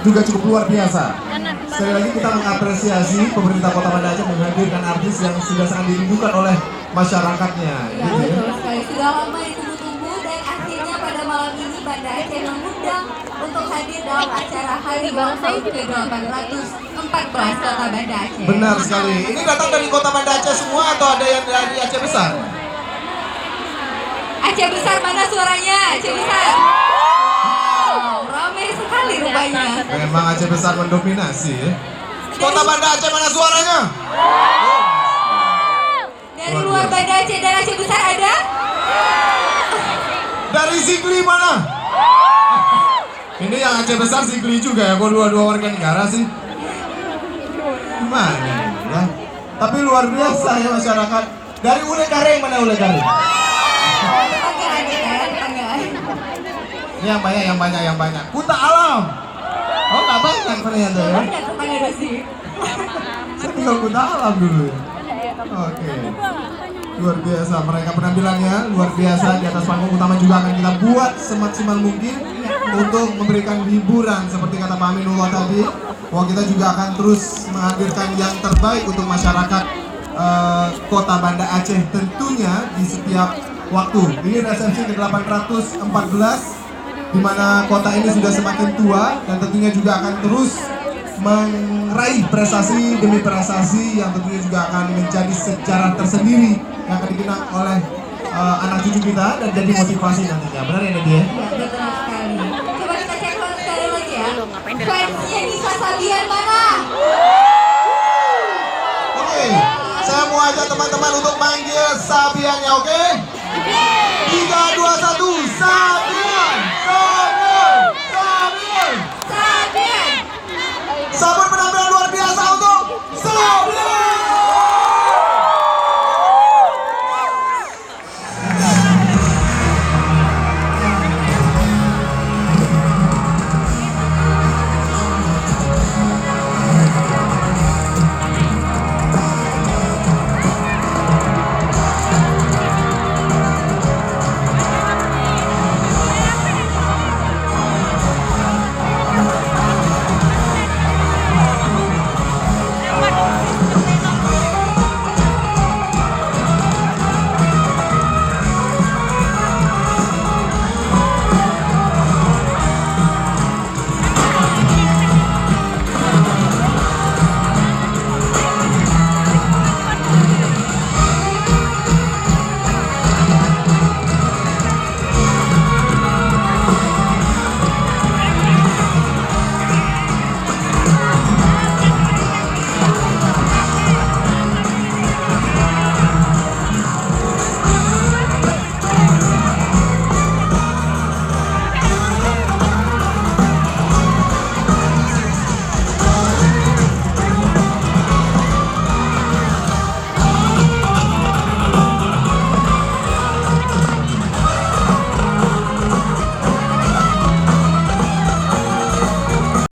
juga cukup luar biasa. Sekali lagi kita mengapresiasi pemerintah Kota Banda Aceh menghadirkan artis yang sudah sangat dirindukan oleh masyarakatnya. Ya, betul sekali. Sudah lama ditunggu-tunggu dan akhirnya pada malam ini Banda Aceh mengundang untuk hadir dalam acara Hari Ulang Tahun ke-814 Kota Banda Aceh. Benar sekali. Ini datang dari Kota Banda Aceh semua atau ada yang dari Aceh Besar? Aceh Besar mana suaranya? Aceh Besar. Wow, ramai sekali rupanya. Memang Aceh Besar mendominasi ya. Kota Banda Aceh mana suaranya? Dari luar Banda Aceh dan Aceh Besar ada? Dari Zikli mana? Ini yang Aceh Besar Zikli juga ya, kok dua-dua warga negara sih? Gimana ini ya? Tapi luar biasa ya masyarakat. Dari Ule Kareng mana Ule Kareng? Tetanggaan kita ya, tetanggaan. Yang banyak. Kuta Alam. Oh nggak banyak ternyata ya? Banyak tetangga sih. Saya tinggal Kuta Alam dulu ya. Oke. Luar biasa, mereka penampilannya luar biasa. Di atas panggung utama juga akan kita buat semaksimal mungkin untuk memberikan hiburan seperti kata Pak Aminullah tadi, bahwa kita juga akan terus menghadirkan yang terbaik untuk masyarakat Kota Banda Aceh tentunya di setiap waktu. Ini resepsi ke-814 di mana kota ini sudah semakin tua dan tentunya juga akan terus meraih prestasi demi prestasi yang tentunya juga akan menjadi sejarah tersendiri yang akan dikenang oleh anak cucu kita dan jadi motivasi nantinya. Benar ya Nadia? Ya, betul sekali. Coba kita cek sekali lagi ya. Fansnya Nisa Sabian mana? Oke, saya mau ajak teman-teman untuk manggil Sabiannya, oke? 3, 2, 1.